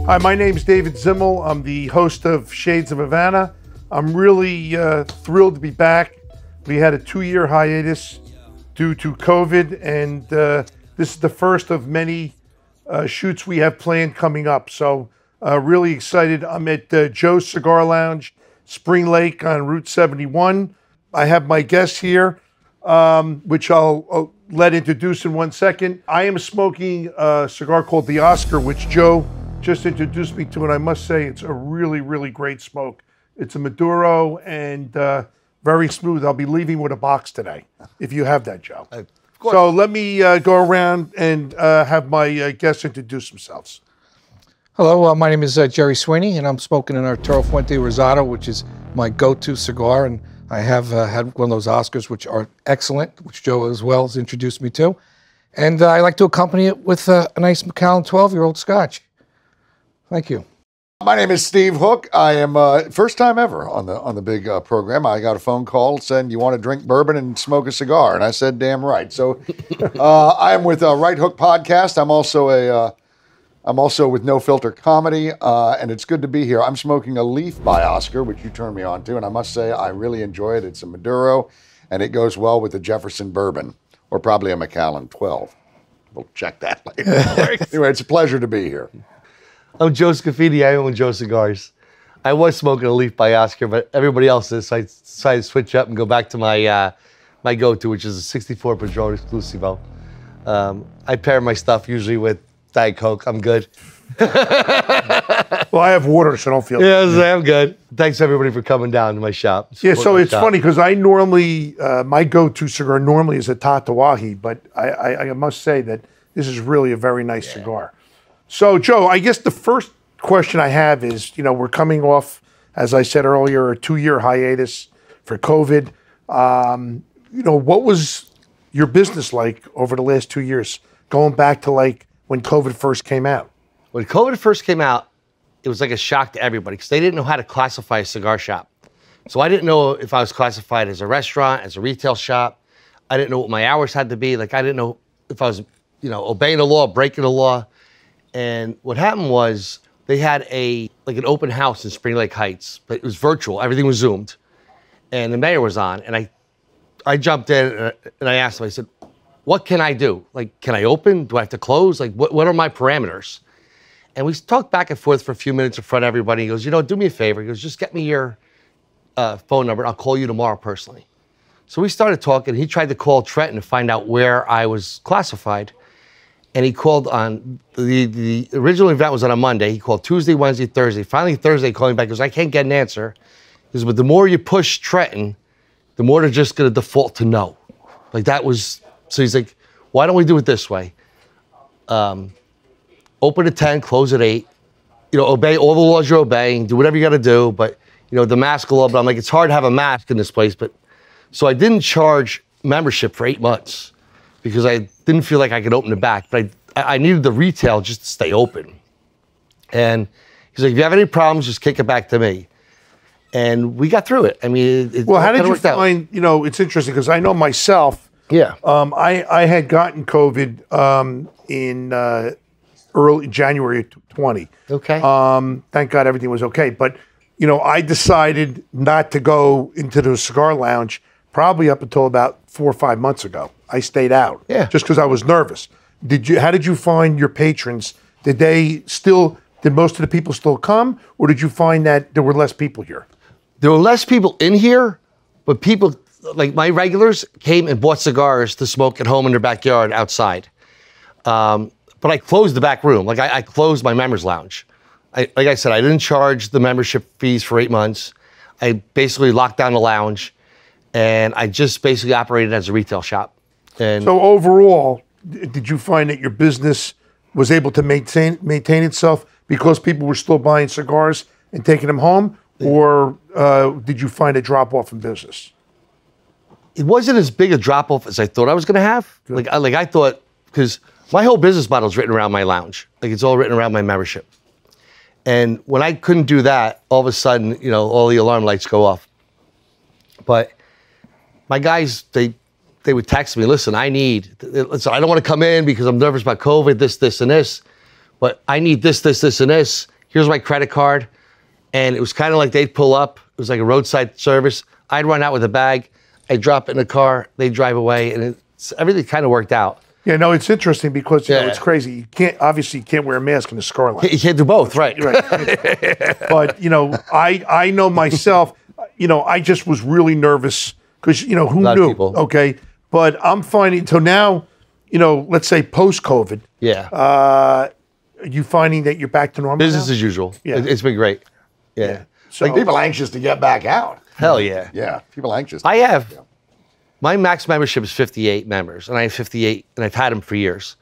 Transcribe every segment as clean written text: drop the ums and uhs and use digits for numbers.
Hi, my name's David Zimmel. I'm the host of Shades of Havana. I'm really thrilled to be back. We had a 2-year hiatus due to COVID, and this is the first of many shoots we have planned coming up. So really excited. I'm at Joe's Cigar Lounge, Spring Lake on Route 71. I have my guest here, which I'll let introduce in 1 second. I am smoking a cigar called the Oscar, which Joe just introduced me to, and I must say it's a really, really great smoke. It's a Maduro and very smooth. I'll be leaving with a box today, if you have that, Joe. So let me go around and have my guests introduce themselves. Hello, my name is Jerry Sweeney, and I'm smoking an Arturo Fuente Rosado, which is my go-to cigar, and I have had one of those Oscars, which are excellent, which Joe as well has introduced me to. And I like to accompany it with a nice Macallan 12-year-old Scotch. Thank you. My name is Steve Hook. I am first time ever on the big program. I got a phone call saying you want to drink bourbon and smoke a cigar, and I said, "Damn right." So I am with Right Hook Podcast. I'm also with No Filter Comedy, and it's good to be here. I'm smoking a Leaf by Oscar, which you turned me on to, and I must say I really enjoy it. It's a Maduro, and it goes well with the Jefferson Bourbon, or probably a Macallan 12. We'll check that later. Anyway, it's a pleasure to be here. I'm Joe Scaffidi. I own Joe Cigars. I was smoking a Leaf by Oscar, but everybody else is, so I decided to switch up and go back to my my go-to, which is a 64 Padron Exclusivo. I pair my stuff usually with Diet Coke. I'm good. Well, I have water, so don't feel it. Yeah, I'm good. Thanks, everybody, for coming down to my shop. Yeah, so it's funny because I normally, my go-to cigar normally is a Tatawahi, but I must say that this is really a very nice cigar. So, Joe, I guess the first question I have is, we're coming off, as I said earlier, a 2-year hiatus for COVID. What was your business like over the last 2 years, going back to like when COVID first came out? When COVID first came out, it was like a shock to everybody because they didn't know how to classify a cigar shop. So I didn't know if I was classified as a restaurant, as a retail shop. I didn't know what my hours had to be. Like I didn't know if I was, obeying the law, breaking the law. And what happened was they had an open house in Spring Lake Heights, but it was virtual. Everything was Zoomed. And the mayor was on. And I jumped in and I asked him, I said, what can I do? Like, can I open? Do I have to close? Like, what are my parameters? And we talked back and forth for a few minutes in front of everybody. He goes, do me a favor. He goes, just get me your phone number and I'll call you tomorrow personally. So we started talking. He tried to call Trenton to find out where I was classified. And he called on, the original event was on a Monday. He called Tuesday, Wednesday, Thursday. Finally, Thursday, calling back, he goes, I can't get an answer. He goes, but the more you push Trenton, the more they're just going to default to no. Like that was, so he's like, why don't we do it this way? Open at 10, close at 8. Obey all the laws you're obeying, do whatever you got to do. But, the mask law, but I'm like, it's hard to have a mask in this place. But so I didn't charge membership for 8 months. Because I didn't feel like I could open it back, but I needed the retail just to stay open. And he's like, if you have any problems, just kick it back to me. And we got through it. I mean, well, how did you find, it's interesting because I know myself, I had gotten COVID in early January 20. Okay. Thank God everything was okay. But, I decided not to go into the cigar lounge probably up until about 4 or 5 months ago. I stayed out just because I was nervous. How did you find your patrons? Did most of the people still come, or did you find that there were less people here? There were less people in here, but people, like my regulars, came and bought cigars to smoke at home in their backyard outside. But I closed the back room. Like I closed my members lounge. Like I said, I didn't charge the membership fees for 8 months. I basically locked down the lounge, and I just basically operated as a retail shop. And so overall, did you find that your business was able to maintain itself because people were still buying cigars and taking them home, or did you find a drop off in business? It wasn't as big a drop off as I thought I was going to have. Good. Like I thought, because my whole business model is written around my lounge. Like it's all written around my membership. And when I couldn't do that, all of a sudden, all the alarm lights go off. But my guys, they would text me, listen, I don't want to come in because I'm nervous about COVID, this, and this. but I need this, this, this, and this. Here's my credit card. And it was kind of like they'd pull up. It was like a roadside service. I'd run out with a bag. I'd drop it in the car. They'd drive away. And everything kind of worked out. Yeah, no, it's interesting because you know, it's crazy. Obviously you can't wear a mask in a cigar line. You can't do both, right? But you know, I know myself. You know, I just was really nervous because you know who knew? Okay, but I'm finding so now. You know, let's say post-COVID. Yeah. Are you finding that you're back to normal? Business now? as usual. Yeah, it's been great. Yeah. So like people anxious to get back out. Hell yeah. Yeah, people anxious. I have. My max membership is 58 members, and I have 58, and I've had them for years.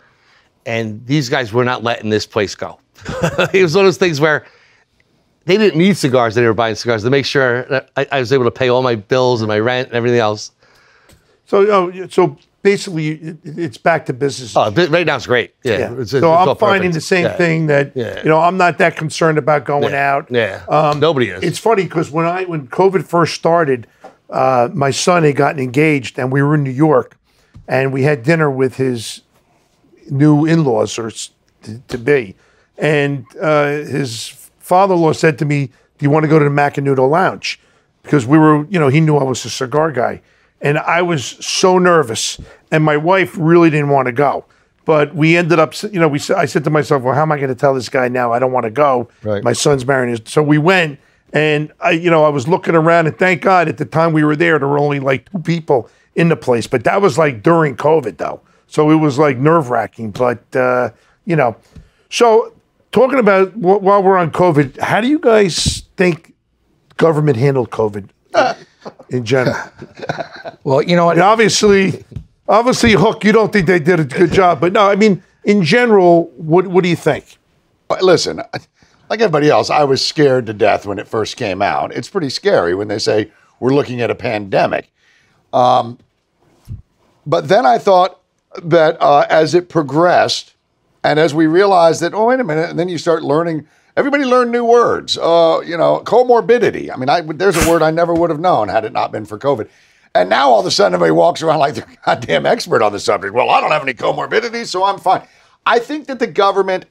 And these guys were not letting this place go. It was one of those things where they didn't need cigars. They were buying cigars to make sure that I was able to pay all my bills and my rent and everything else. So, so basically, it's back to business. Oh, right now it's great. Yeah. It's so I'm all finding perfect. the same thing that you know I'm not that concerned about going out. Yeah. Nobody is. It's funny because when COVID first started, my son had gotten engaged, and we were in New York, and we had dinner with his new in-laws or to be, and his father-in-law said to me, "Do you want to go to the Macanudo Lounge?" Because we were, you know, he knew I was a cigar guy. And I was so nervous, and my wife really didn't want to go. But we ended up, you know, I said to myself, well, how am I going to tell this guy now I don't want to go? Right. My son's marrying his. So we went, and I was looking around, and thank God at the time we were there were only like 2 people in the place. But that was like during COVID, though. So it was like nerve-wracking. But, you know, so talking about while we're on COVID, how do you guys think government handled COVID? In general. Well, you know what? And obviously, Hook, you don't think they did a good job. But no, I mean, in general, what do you think? Listen, like everybody else, I was scared to death when it first came out. It's pretty scary when they say we're looking at a pandemic. But then I thought that as it progressed and as we realized that, oh, wait a minute, and then you start learning. Everybody learned new words, you know, comorbidity. I mean, there's a word I never would have known had it not been for COVID. And now all of a sudden everybody walks around like they're a goddamn expert on the subject. Well, I don't have any comorbidities, so I'm fine. I think that the government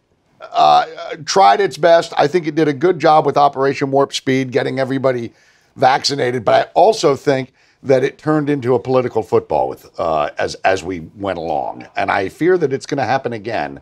tried its best. I think it did a good job with Operation Warp Speed, getting everybody vaccinated. But I also think that it turned into a political football with as we went along. And I fear that it's going to happen again.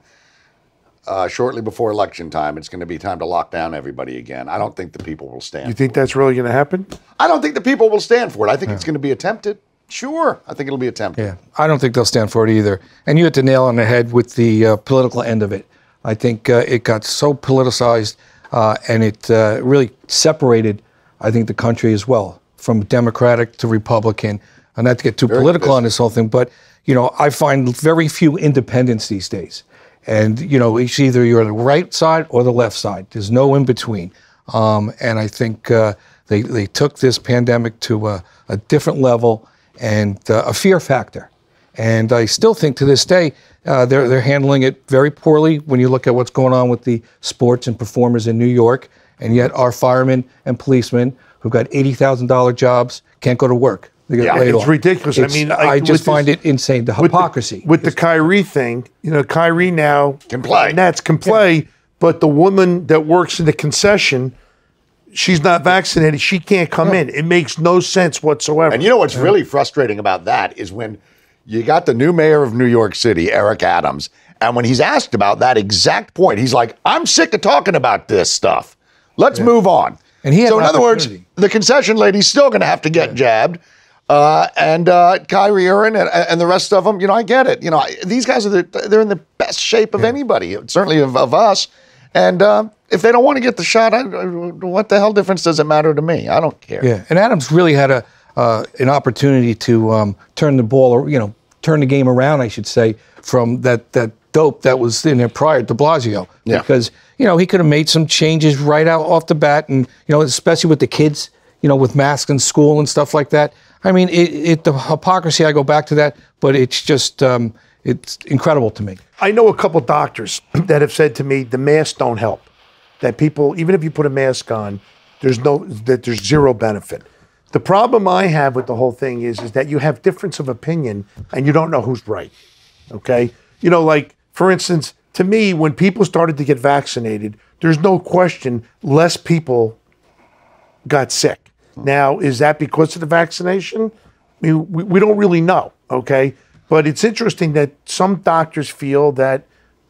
Shortly before election time, it's going to be time to lock down everybody again. I don't think the people will stand. You think that's really going to happen? I don't think the people will stand for it. I think it's going to be attempted. Sure, I think it'll be attempted. Yeah, I don't think they'll stand for it either. And you hit the nail on the head with the political end of it. I think it got so politicized and it really separated, I think, the country as well, from Democratic to Republican. And not to get too political on this whole thing, but, you know, I find very few independents these days. And, you know, it's either you're on the right side or the left side. There's no in between. And I think they took this pandemic to a different level and a fear factor. And I still think to this day, they're handling it very poorly when you look at what's going on with the sports and performers in New York. And yet our firemen and policemen who've got $80,000 jobs can't go to work. They get laid off. It's ridiculous. I mean, I just find it insane, the hypocrisy. With the Kyrie thing, you know, Kyrie now can play. Nets can play, but the woman that works in the concession, she's not vaccinated. She can't come in. It makes no sense whatsoever. And you know what's really frustrating about that is when you got the new mayor of New York City, Eric Adams, and when he's asked about that exact point, he's like, I'm sick of talking about this stuff. Let's move on. And he had so in other words, the concession lady's still going to have to get jabbed. And Kyrie Irving and the rest of them, you know, I get it. You know, these guys they're in the best shape of anybody, certainly of us. And if they don't want to get the shot, what the hell difference does it matter to me? I don't care. Yeah, and Adams really had an opportunity to turn the ball, or turn the game around, I should say, from that dope that was in there prior to Blasio. Yeah. Because he could have made some changes right out off the bat, and especially with the kids, with masks in school and stuff like that. I mean, the hypocrisy, I go back to that, but it's just, it's incredible to me. I know a couple doctors that have said to me, the masks don't help. That people, even if you put a mask on, there's zero benefit. The problem I have with the whole thing is that you have difference of opinion and you don't know who's right, okay? Like, for instance, to me, when people started to get vaccinated, there's no question less people got sick. Now, is that because of the vaccination? I mean, we don't really know, okay? But it's interesting that some doctors feel that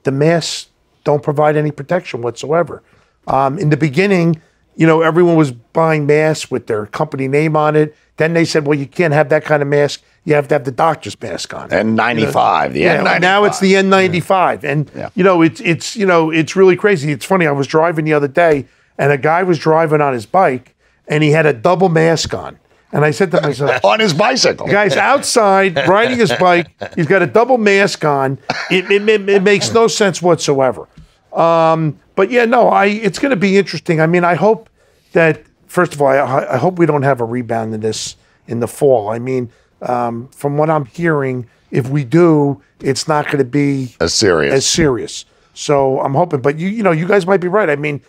the masks don't provide any protection whatsoever. In the beginning, you know, everyone was buying masks with their company name on it. Then they said, well, you can't have that kind of mask. You have to have the doctor's mask on. N95, the N95. Now it's the N95. And, you know, it's really crazy. It's funny. I was driving the other day, and a guy was driving on his bike, and he had a double mask on. And I said to myself, on his bicycle. The guy's outside riding his bike. He's got a double mask on. It makes no sense whatsoever. But yeah, no, it's going to be interesting. I mean, I hope that, first of all, I hope we don't have a rebound in this in the fall. I mean, from what I'm hearing, if we do, it's not going to be as serious. So I'm hoping, but you know, you guys might be right. I mean,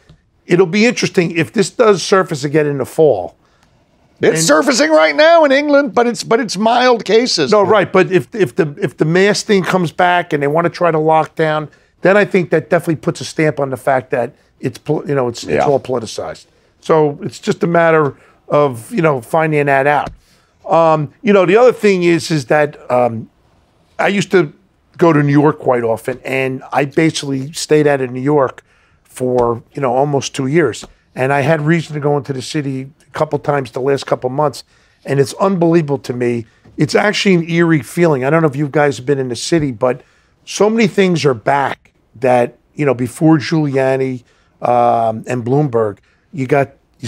it'll be interesting if this does surface again in the fall. It's surfacing right now in England, but it's mild cases. No, right. But if the mask thing comes back and they want to try to lock down, then I think that definitely puts a stamp on the fact that it's all politicized. So it's just a matter of finding that out. The other thing is that I used to go to New York quite often, and I basically stayed out of New York for almost 2 years, and I had reason to go into the city a couple times the last couple months, and it's unbelievable to me. It's actually an eerie feeling. I don't know if you guys have been in the city, but so many things are back that before Giuliani and Bloomberg, you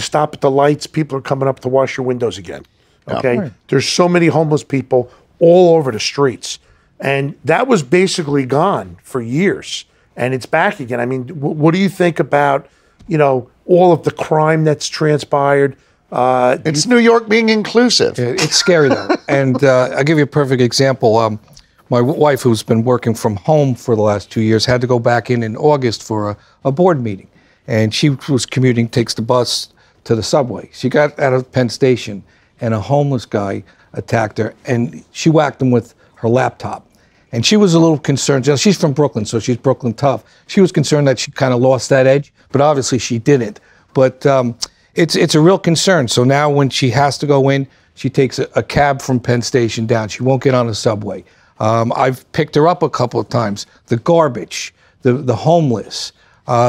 stop at the lights, people are coming up to wash your windows again. Okay, right. There's so many homeless people all over the streets, and that was basically gone for years, and it's back again. I mean, what do you think about all of the crime that's transpired? It's New York being inclusive. It's scary though, and I'll give you a perfect example. My wife, who's been working from home for the last 2 years, had to go back in August for a board meeting, and she was commuting, takes the bus to the subway. She got out of Penn Station, and a homeless guy attacked her, and she whacked him with her laptop. And she was a little concerned. She's from Brooklyn, so she's Brooklyn tough. She was concerned that she kind of lost that edge, but obviously she didn't. But it's a real concern. So now when she has to go in, she takes a cab from Penn Station down. She won't get on the subway. I've picked her up a couple of times. The garbage, the homeless.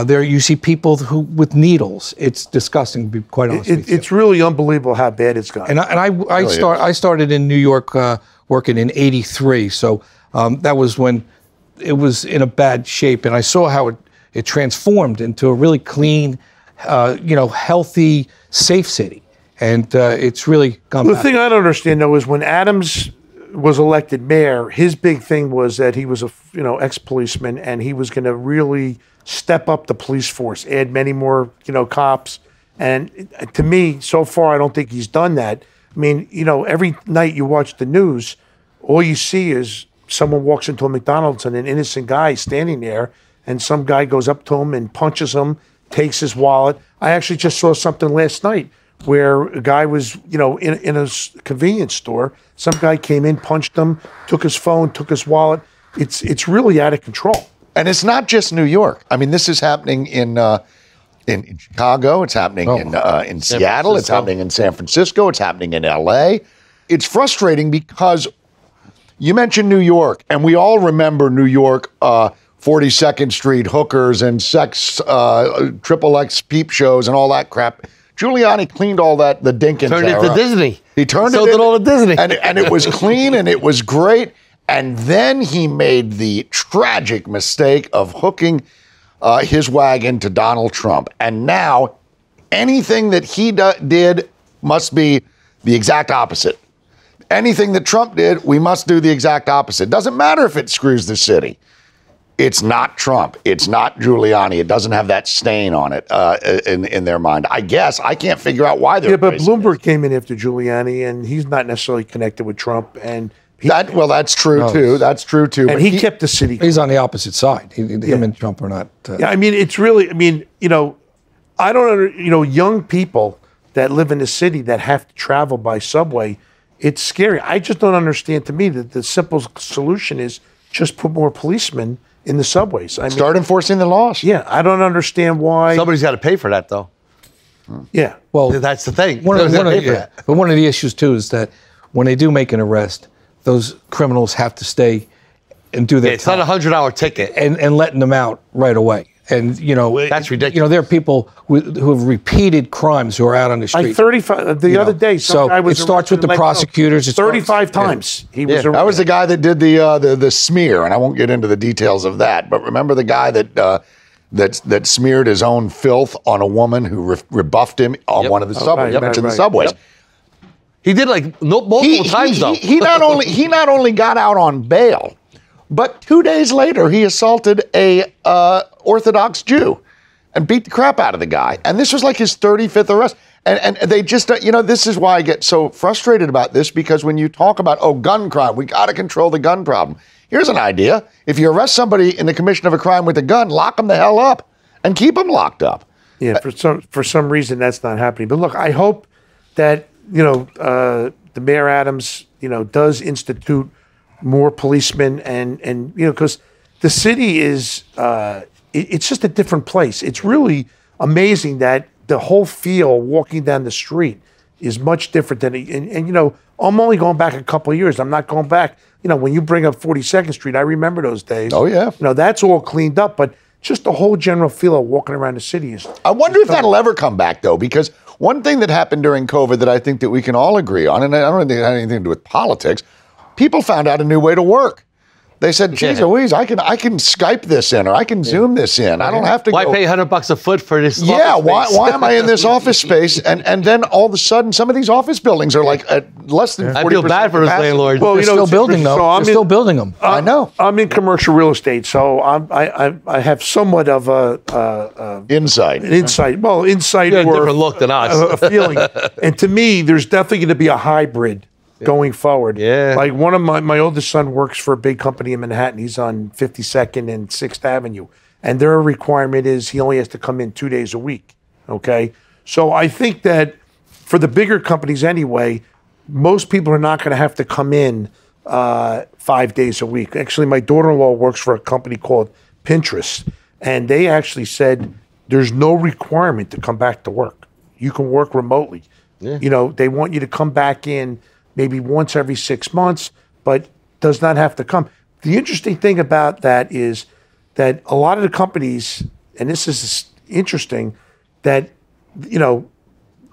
There you see people with needles. It's disgusting, to be quite honest with you. It's really unbelievable how bad it's gotten. And I started in New York working in '83, so that was when it was in a bad shape, and I saw how it transformed into a really clean, healthy, safe city, and it's really gone back. The thing I don't understand though is when Adams was elected mayor, his big thing was that he was a ex-policeman, and he was going to really step up the police force, add many more cops. And to me, so far, I don't think he's done that. I mean, every night you watch the news, all you see is someone walks into a McDonald's and an innocent guy standing there, and some guy goes up to him and punches him, takes his wallet. I actually just saw something last night where a guy was, in a convenience store. Some guy came in, punched him, took his phone, took his wallet. It's really out of control. And it's not just New York. I mean, this is happening in Chicago. It's happening in Seattle. It's happening in San Francisco. It's happening in LA. It's frustrating because you mentioned New York, and we all remember New York, 42nd Street hookers and sex, XXX peep shows and all that crap. Giuliani cleaned all that, the Dinkins Turned it to Disney. He turned it all to Disney. And it was clean and it was great. And then he made the tragic mistake of hooking his wagon to Donald Trump. And now anything that he did must be the exact opposite. Anything that Trump did, we must do the exact opposite. Doesn't matter if it screws the city. It's not Trump. It's not Giuliani. It doesn't have that stain on it in their mind. I guess I can't figure out why they're. Yeah, but Bloomberg came in after Giuliani, and he's not necessarily connected with Trump. And that's true too. That's true too. And he kept the city. He's on the opposite side. Him and Trump are not. Yeah, I mean, it's really. I mean, I don't. Young people that live in the city that have to travel by subway. It's scary. I just don't understand. To me, that the simple solution is just put more policemen in the subways. I mean, Start enforcing the laws. yeah, I don't understand why. Somebody's got to pay for that, though. Yeah. Well, That's the thing. one Somebody's of, gotta pay for that. but one of the issues too is that when they do make an arrest, those criminals have to stay and do their It's not time a $100 ticket. and letting them out right away. And That's ridiculous. You know, there are people who have repeated crimes who are out on the street. Like 35 the other day. Some So guy was it starts with arrested the in prosecutors. It starts- 35 times he was That arrested. was the guy that did the smear, and I won't get into the details of that. But remember the guy that smeared his own filth on a woman who rebuffed him on one of the subways. right, mentioned the right. subways. Yep. He did like multiple times, though. He not only got out on bail, but 2 days later he assaulted a Orthodox Jew and beat the crap out of the guy. And this was like his 35th arrest. And they just, this is why I get so frustrated about this, because when you talk about, gun crime, we got to control the gun problem. Here's an idea. If you arrest somebody in the commission of a crime with a gun, lock them the hell up and keep them locked up. Yeah, for some reason that's not happening. But look, I hope that the Mayor Adams does institute more policemen and because the city is it's just a different place. It's really amazing that the whole feel walking down the street is much different than I'm only going back a couple of years. I'm not going back. When you bring up 42nd Street, I remember those days. Oh, yeah. That's all cleaned up, but just the whole general feel of walking around the city is. I wonder if that'll ever come back, though, because one thing that happened during COVID that I think that we can all agree on, and I don't think it had anything to do with politics, people found out a new way to work. They said, geez Louise, I can Skype this in, or I can Zoom this in. I don't have to Why go. pay $100 a foot for this? Yeah, office space? why am I in this office space? And then all of a sudden, some of these office buildings are like at less than 40% I feel bad for those capacity. landlords. Well, They're still building them. so They're still building them. I know. I'm in commercial real estate, so I have somewhat of an Insight. insight. Well, insight You have a or different look than us. a feeling. And to me, there's definitely going to be a hybrid going forward. Yeah. Like one of my oldest son works for a big company in Manhattan. He's on 52nd and 6th Avenue. And their requirement is he only has to come in 2 days a week. Okay. So I think that for the bigger companies anyway, most people are not going to have to come in 5 days a week. Actually, my daughter-in-law works for a company called Pinterest. And they actually said there's no requirement to come back to work. You can work remotely. Yeah. They want you to come back in maybe once every 6 months, but does not have to come. The interesting thing about that is that a lot of the companies, and this is interesting, that,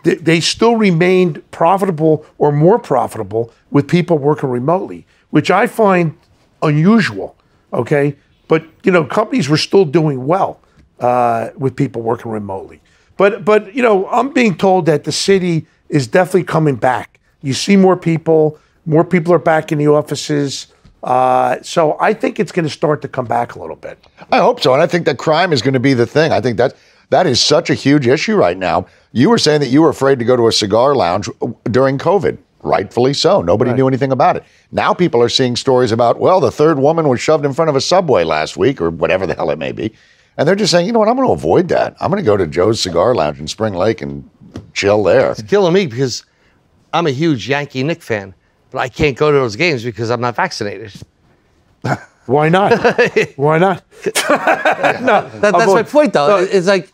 they still remained profitable or more profitable with people working remotely, which I find unusual, okay? But, companies were still doing well with people working remotely. But I'm being told that the city is definitely coming back. You see more people are back in the offices. So I think it's going to start to come back a little bit. I hope so. And I think that crime is going to be the thing. I think that is such a huge issue right now. You were saying that you were afraid to go to a cigar lounge during COVID. Rightfully so. Nobody knew anything about it. Now people are seeing stories about, the third woman was shoved in front of a subway last week, or whatever the hell it may be. And they're just saying, you know what, I'm going to avoid that. I'm going to go to Joe's Cigar Lounge in Spring Lake and chill there. It's killing me because I'm a huge Yankee Knick fan, but I can't go to those games because I'm not vaccinated. Why not? Why not? That's my point, though. It's like,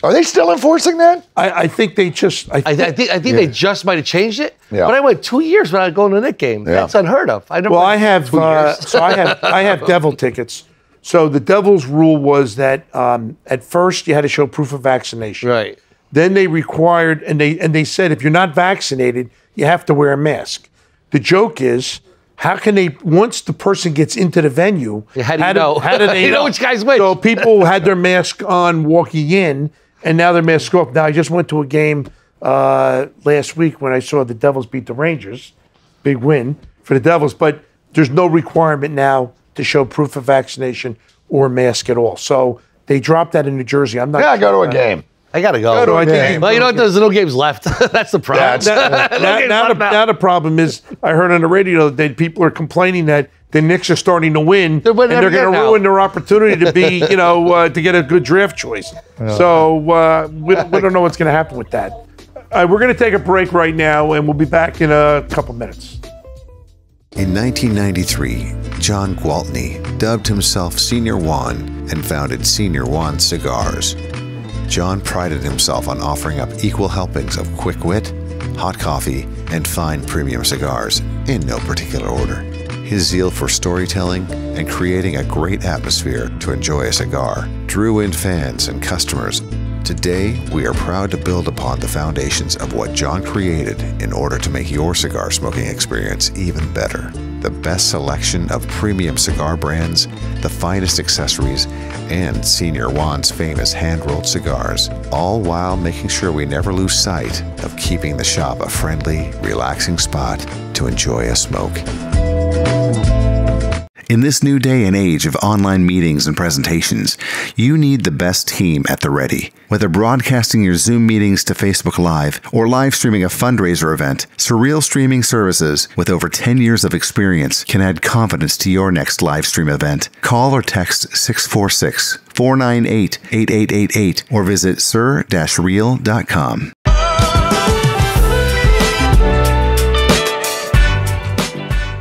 Are they still enforcing that? I think they just. I think they just might have changed it. Yeah. But I went 2 years without going to a Knick game. Yeah. That's unheard of. I never. Well, went I have. 2 years. I have Devil tickets. So the Devil's rule was that at first you had to show proof of vaccination. Right. Then they required, and they said if you're not vaccinated, you have to wear a mask. The joke is, how can they, once the person gets into the venue, How do you know? How do they You know which guy's which. So people had their mask on walking in, and now their masks off. Now, I just went to a game last week when I saw the Devils beat the Rangers. Big win for the Devils, but there's no requirement now to show proof of vaccination or mask at all. So they dropped that in New Jersey. I'm not. Yeah, go to a game. I gotta go. to a game. Well, you know what? There's no games left. That's the problem. Now the problem is, I heard on the radio that people are complaining that the Knicks are starting to win, They're winning and they're every going to year now. ruin their opportunity to be, to get a good draft choice. So we don't know what's going to happen with that. We're going to take a break right now, and we'll be back in a couple minutes. In 1993, John Gwaltney dubbed himself Senior Juan, and founded Senior Juan Cigars. John prided himself on offering up equal helpings of quick wit, hot coffee, and fine premium cigars, in no particular order. His zeal for storytelling and creating a great atmosphere to enjoy a cigar drew in fans and customers. Today, we are proud to build upon the foundations of what John created in order to make your cigar smoking experience even better. The best selection of premium cigar brands, the finest accessories, and Senior Juan's famous hand-rolled cigars, all while making sure we never lose sight of keeping the shop a friendly, relaxing spot to enjoy a smoke. In this new day and age of online meetings and presentations, you need the best team at the ready. Whether broadcasting your Zoom meetings to Facebook Live or live streaming a fundraiser event, Surreal Streaming Services, with over 10 years of experience, can add confidence to your next live stream event. Call or text 646-498-8888 or visit sur-real.com.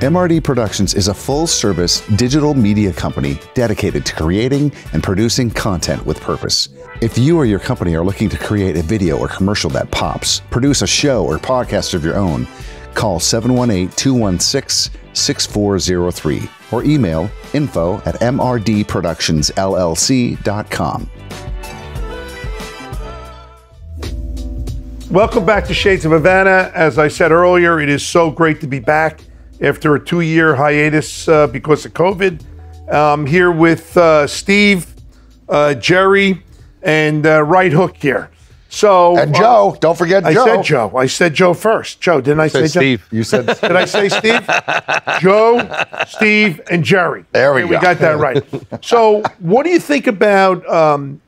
MRD Productions is a full-service digital media company dedicated to creating and producing content with purpose. If you or your company are looking to create a video or commercial that pops, produce a show or podcast of your own, call 718-216-6403 or email info@mrdproductionsllc.com. Welcome back to Shades of Havana. As I said earlier, it is so great to be back after a 2-year hiatus because of COVID. I'm here with Steve, Jerry, and Right Hook here. So And Joe, don't forget Joe. I said Joe. I said Joe first. Joe, didn't I say Joe? Steve. You said Did I say Steve? Joe, Steve, and Jerry. There we Okay, go. We got that right. So what do you think about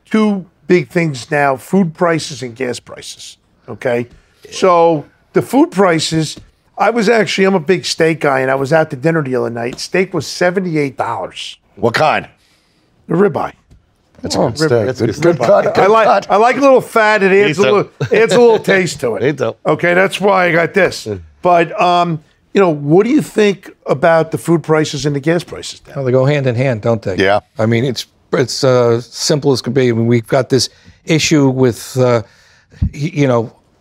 two big things now, food prices and gas prices? Okay. So the food prices, I'm a big steak guy, and I was out to dinner the other night. Steak was $78. What kind? The ribeye. That's a good steak. That's Good, good. good cut. I like a little fat. It adds a too. little taste to it. Me too. Okay, that's why I got this. But what do you think about the food prices and the gas prices now? Well, they go hand in hand, don't they? Yeah. I mean, it's simple as can be. I mean, we've got this issue with,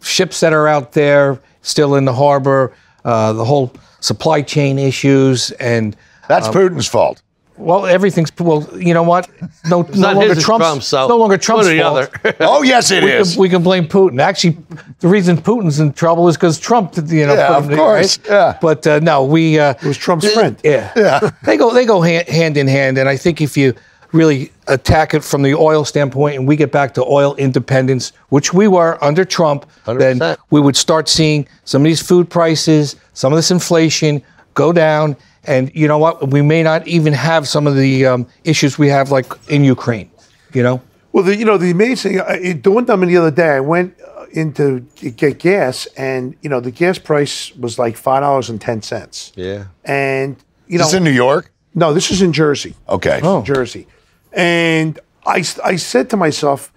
ships that are out there still in the harbor, the whole supply chain issues, and That's Putin's fault. well, everything's you know what? No not longer his, it's Trump's. Trump's, so no longer Trump's one or the fault. other. Oh, yes, it is. We can blame Putin. Actually, the reason Putin's in trouble is because Trump, Yeah, put him of there, course. right? Yeah. But no, we. It was Trump's friend. Yeah. They go hand in hand, and I think if you really attack it from the oil standpoint, and we get back to oil independence, which we were under Trump, 100%. then we would start seeing some of these food prices, some of this inflation go down. And you know what? We may not even have some of the issues we have, like in Ukraine. Well, the amazing, it dawned on me the other day. I went in to get gas, and the gas price was like $5.10. Yeah. And Is this in New York? no, this is in Jersey. Okay. Jersey. And I said to myself,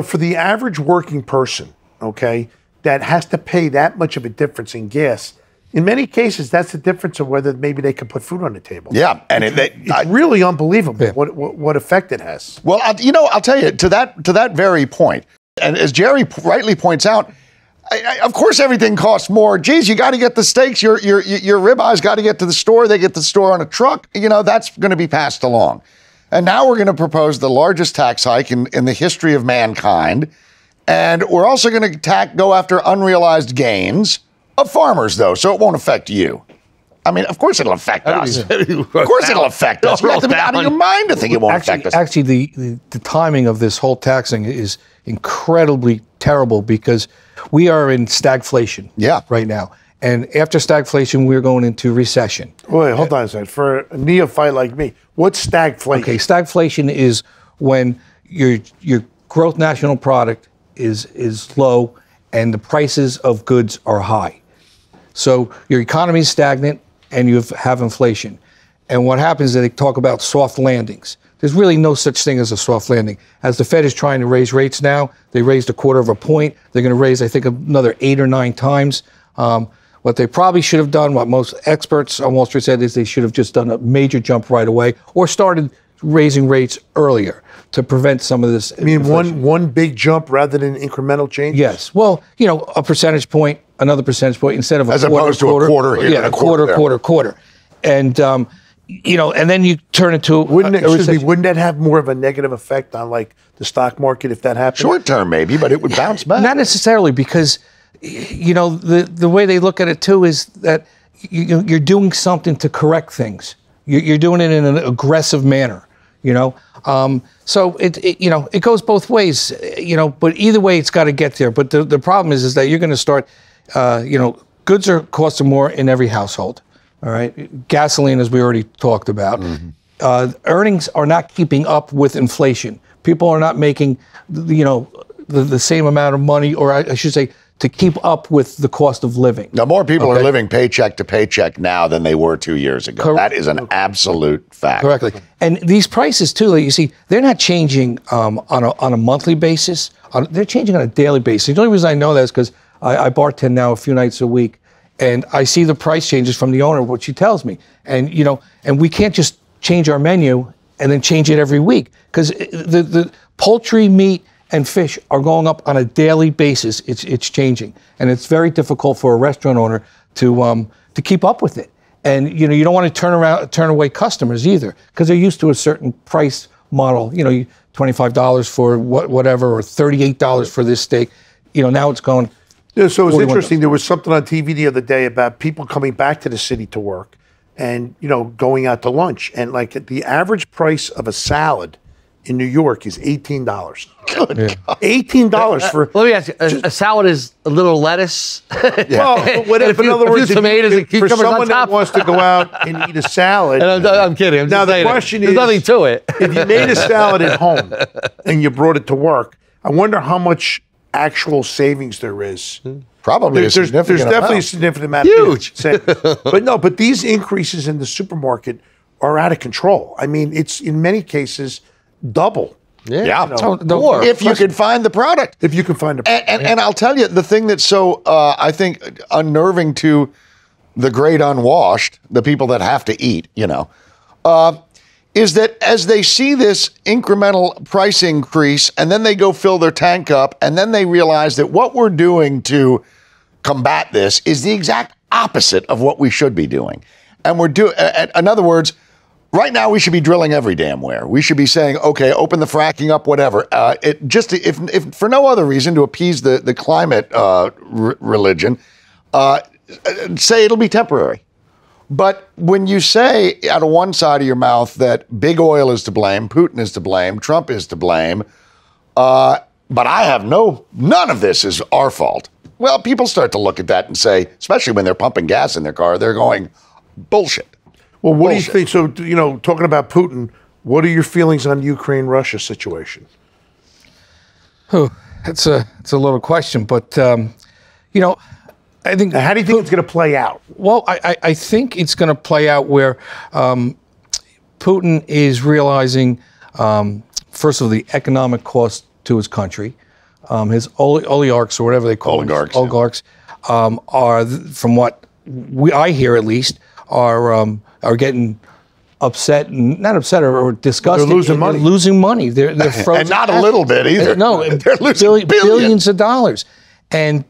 for the average working person, okay, that has to pay that much of a difference in gas, in many cases, that's the difference of whether maybe they can put food on the table. Yeah, and It's really unbelievable what effect it has. well, I'll tell you to that very point, and as Jerry rightly points out, of course everything costs more. Geez, you got to get the steaks. Your ribeyes got to get to the store. They get to the store on a truck. That's going to be passed along. And now we're going to propose the largest tax hike in the history of mankind, and we're also going to go after unrealized gains of farmers, though, so it won't affect you. I mean, of course it'll affect us. Of course it'll affect us. You have to be out of your mind to think it won't affect us. Actually, the timing of this whole taxing is incredibly terrible because we are in stagflation right now. And after stagflation, we're going into recession. Wait, hold on a second. For a neophyte like me, what's stagflation? Okay, stagflation is when your gross national product is low and the prices of goods are high. So your economy is stagnant and you have inflation. And what happens is they talk about soft landings. There's really no such thing as a soft landing. As the Fed is trying to raise rates now, they raised 1/4 of a point. They're going to raise, I think, another 8 or 9 times. What they probably should have done, what most experts on Wall Street said, is they should have just done a major jump right away or started raising rates earlier to prevent some of this. I mean, one big jump rather than incremental change? Yes. Well, a percentage point, another percentage point, instead of as opposed to a quarter here. Yeah, a quarter. And, and then you turn it to... Wouldn't that have more of a negative effect on, like, the stock market if that happened? Short term, maybe, but it would bounce back. Not necessarily, because, the way they look at it, too, is that you're doing something to correct things. You're doing it in an aggressive manner, So it goes both ways, but either way, it's got to get there. But the problem is that you're going to start, goods are costing more in every household. All right. Gasoline, as we already talked about. Mm-hmm. Earnings are not keeping up with inflation. People are not making, the same amount of money, or I should say, to keep up with the cost of living. Now, more people are living paycheck to paycheck now than they were 2 years ago. That is an absolute fact. Correctly. And these prices, too, you see, they're not changing on a monthly basis. They're changing on a daily basis. The only reason I know that is because I bartend now a few nights a week, and I see the price changes from the owner, what she tells me. And, and we can't just change our menu and then change it every week, because the poultry, meat, and fish are going up on a daily basis. It's changing, and it's very difficult for a restaurant owner to keep up with it. And you don't want to turn away customers either, because they're used to a certain price model. $25 for whatever, or $38 for this steak. Now it's going. Yeah, so it's interesting. There was something on TV the other day about people coming back to the city to work, and going out to lunch, and like the average price of a salad in New York is $18. Good God. $18 for. Let me ask you: a salad is a little lettuce. Well, whatever. In other words, for someone that wants to go out and eat a salad. And I'm kidding. Now the question is, there's nothing to it. If you made a salad at home and you brought it to work, I wonder how much actual savings there is. Probably there's definitely a significant amount. Huge. But these increases in the supermarket are out of control. I mean, it's in many cases double. Yeah. If you can find the product. If you can find the product. And I'll tell you, the thing that's so, I think, unnerving to the great unwashed, the people that have to eat, is that as they see this incremental price increase, and then they go fill their tank up, and then they realize that what we're doing to combat this is the exact opposite of what we should be doing. And in other words, right now we should be drilling every damn where. We should be saying, okay, open the fracking up, whatever. If for no other reason, to appease the climate religion, say it'll be temporary. But when you say out of one side of your mouth that big oil is to blame, Putin is to blame, Trump is to blame, but I have none of this is our fault. Well, people start to look at that and say, especially when they're pumping gas in their car, they're going, bullshit. Well, what do you think? So, talking about Putin, what are your feelings on the Ukraine-Russia situation? It's a little question, but, I think. Now, how do you think it's going to play out? Well, I think it's going to play out where Putin is realizing, first of all, the economic cost to his country. His oligarchs, or whatever they call them, are, from what I hear at least, are getting upset, and not upset or disgusted. They're losing money. They're losing money. They're frozen. And not a little bit either. No, they're losing billions of dollars. And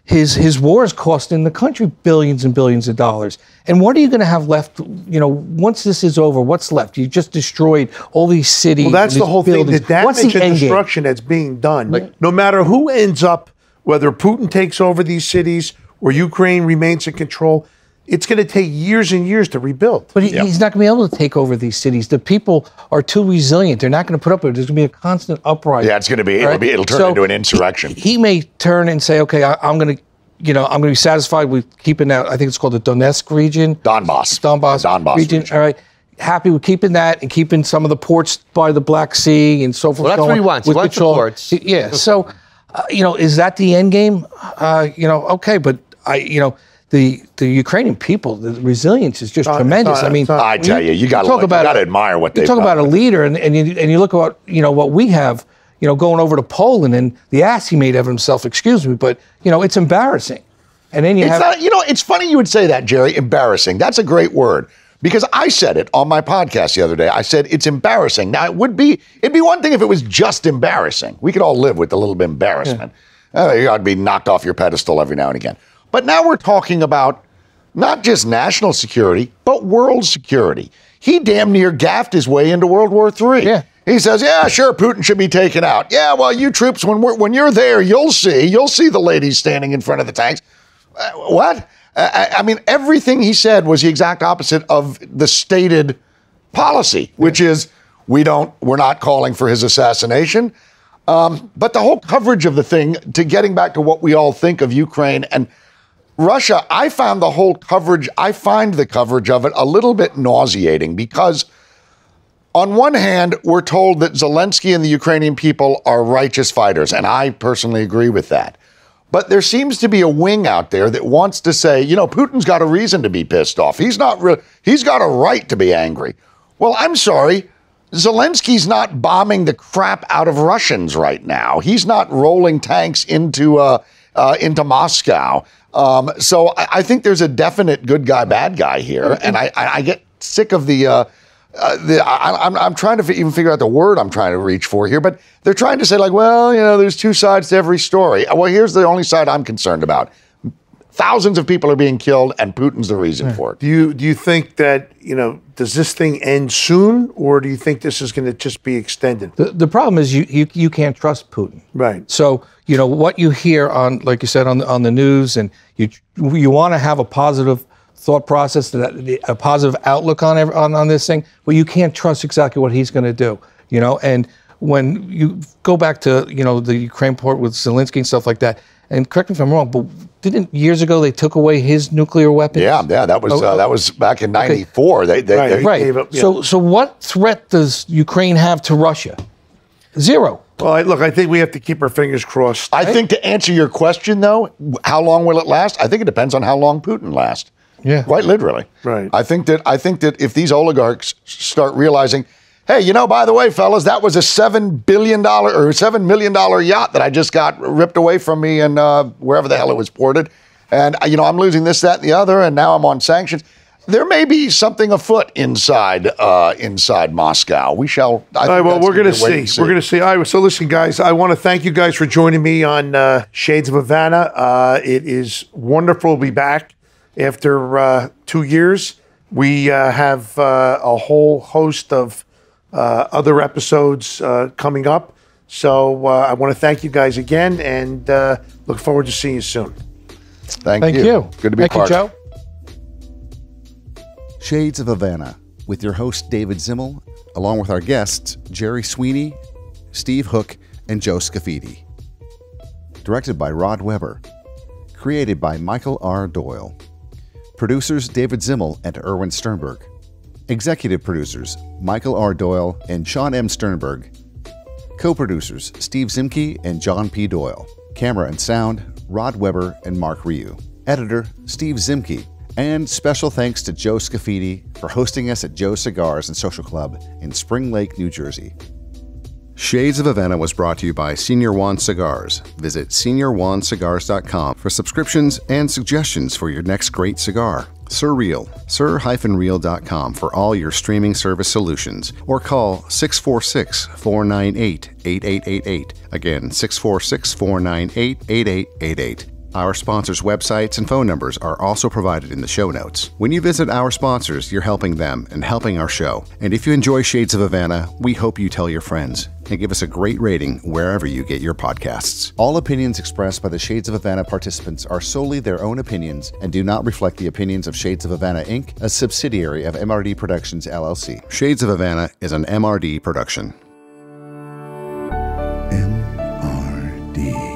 his war is costing the country billions and billions of dollars. And what are you going to have left? Once this is over, what's left? You just destroyed all these cities. Well, that's the whole buildings. thing. The damage and destruction that's being done, no matter who ends up, whether Putin takes over these cities or Ukraine remains in control, it's going to take years and years to rebuild. But he's not going to be able to take over these cities. The people are too resilient. They're not going to put up with it. There's going to be a constant uprising. Yeah, it's going to be. Right? It'll turn into an insurrection. He may turn and say, "Okay, I'm going to, I'm going to be satisfied with keeping that. I think it's called the Donetsk region, Donbass region. All right, happy with keeping that and keeping some of the ports by the Black Sea and so forth. Well, that's what he wants. He wants the ports. Yeah. So, is that the end game? Okay, but The Ukrainian people, the resilience is just tremendous. I tell you, you got to admire what they talk about a leader, and you look at what we have, going over to Poland and the ass he made of himself. Excuse me, but it's embarrassing. And then it's funny you would say that, Jerry. Embarrassing. That's a great word. Because I said it on my podcast the other day. I said it's embarrassing. Now it'd be one thing if it was just embarrassing. We could all live with a little bit of embarrassment. You ought to be knocked off your pedestal every now and again. But now we're talking about not just national security, but world security. He damn near gaffed his way into World War III. Yeah. He says, yeah, sure, Putin should be taken out. Yeah, well, you troops, when you're there, you'll see the ladies standing in front of the tanks. What? I mean, everything he said was the exact opposite of the stated policy, which is we're not calling for his assassination. But the whole coverage of the thing, to getting back to what we all think of Ukraine and Russia, I find the coverage of it a little bit nauseating because on one hand, we're told that Zelensky and the Ukrainian people are righteous fighters, and I personally agree with that. But there seems to be a wing out there that wants to say, Putin's got a reason to be pissed off. He's got a right to be angry. Well, I'm sorry. Zelensky's not bombing the crap out of Russians right now. He's not rolling tanks into Moscow. So I think there's a definite good guy, bad guy here. And I get sick of I'm trying to even figure out the word I'm trying to reach for here, but they're trying to say there's two sides to every story. Well, here's the only side I'm concerned about. Thousands of people are being killed, and Putin's the reason for it. Do you think that, does this thing end soon, or do you think this is going to just be extended? The problem is you can't trust Putin. Right. So, what you hear on, like you said, on the news, and you want to have a positive thought process, a positive outlook on this thing, but you can't trust exactly what he's going to do, and when you go back to, the Ukraine part with Zelensky and stuff like that, and correct me if I'm wrong, but didn't years ago they took away his nuclear weapons? Yeah, that was back in '94. Okay. They gave up. Yeah. So what threat does Ukraine have to Russia? Zero. Well, look, I think we have to keep our fingers crossed. I think to answer your question, though, how long will it last? I think it depends on how long Putin lasts. Yeah. Quite literally. Right. I think that if these oligarchs start realizing, hey, by the way, fellas, that was a $7 billion or $7 million yacht that I just got ripped away from me and wherever the hell it was ported. And, I'm losing this, that, and the other, and now I'm on sanctions. There may be something afoot inside Moscow. We shall. All right, well, we're going to see. We're going to see. All right, so listen, guys, I want to thank you guys for joining me on Shades of Havana. It is wonderful to be back after 2 years. We have a whole host of other episodes coming up. So I want to thank you guys again and look forward to seeing you soon. Thank you. Good to be part. Thank you, Joe. Shades of Havana, with your host David Zimmel, along with our guests Jerry Sweeney, Steve Hook, and Joe Scaffidi. Directed by Rod Weber. Created by Michael R. Doyle. Producers David Zimmel and Erwin Sternberg. Executive producers Michael R. Doyle and Sean M. Sternberg. Co-producers Steve Zimke and John P. Doyle. Camera and sound Rod Weber and Mark Ryu. Editor Steve Zimke. And special thanks to Joe Scaffidi for hosting us at Joe's Cigars and Social Club in Spring Lake, New Jersey. Shades of Havana was brought to you by Senior Juan Cigars. Visit SeniorJuanCigars.com for subscriptions and suggestions for your next great cigar. Surreal, Sir-Real.com for all your streaming service solutions, or call 646-498-8888. Again, 646-498-8888. Our sponsors' websites and phone numbers are also provided in the show notes. When you visit our sponsors, you're helping them and helping our show. And if you enjoy Shades of Havana, we hope you tell your friends and give us a great rating wherever you get your podcasts. All opinions expressed by the Shades of Havana participants are solely their own opinions and do not reflect the opinions of Shades of Havana, Inc., a subsidiary of MRD Productions, LLC. Shades of Havana is an MRD production. MRD.